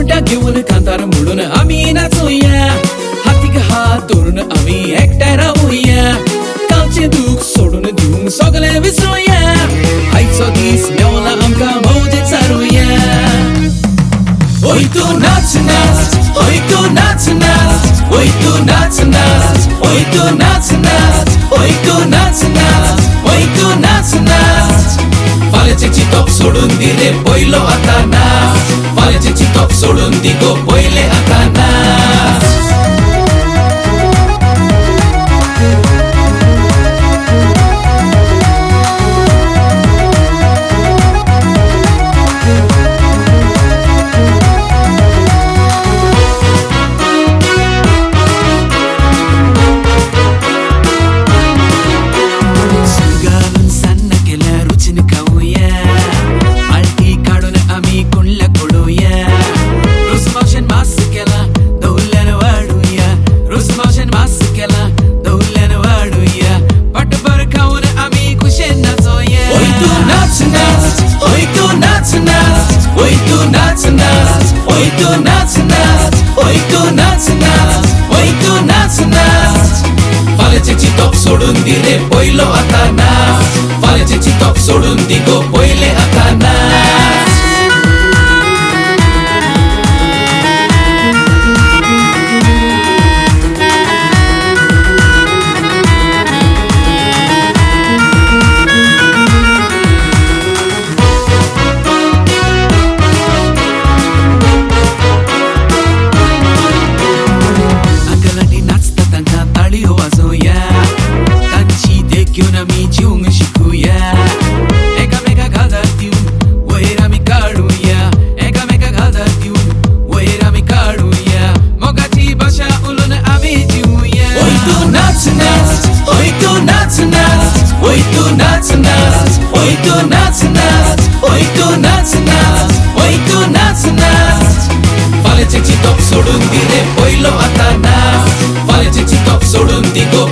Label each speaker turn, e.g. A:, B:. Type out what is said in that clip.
A: घुमटा घेऊन कांतार मोडून आम्ही नाचूया हातीक हात धरून आम्ही एकठांय रावूया कालचे दुःख सोडून दिवंक सगळें विसरूया आयचो दीस मेवला आमकां मौजेत सारूया ओय तू नाच नाच ओय तू नाच नाच ओय तू नाच नाच ओय तू नाच नाच ओय तू नाच नाच ओय तू नाच नाच फाल्याचे चिंतप सोडून दी रे पयलो आतां नाच फाल्याचे चिंतप सोडून दी गो पयले आतां नाच Oi tu nac nac, oi tu nac nac, oi tu nac nac. फाल्याचे चिंतप सोडून दी रे पयलो आतां नाच फाल्याचे चिंतप सोडून दी गो पयले आतां नाच घेऊन आम्ही जिवंक शिकूया एकामेकाक आदार दिवन वयर आमी काडूया एकामेकाक आदार दिवन वयर आमी काडूया मोगाची भाशा उलोवन आमी जिवूया ओय तू नाच नाच ओय तू नाच नाच ओय तू नाच नाच ओय तू नाच नाच ओय तू नाच नाच ओय तू नाच नाच फाल्याचे चिंतप सोडून दी रे पयलो आतां नाच फाल्याचे चिंतप सोडून दी गो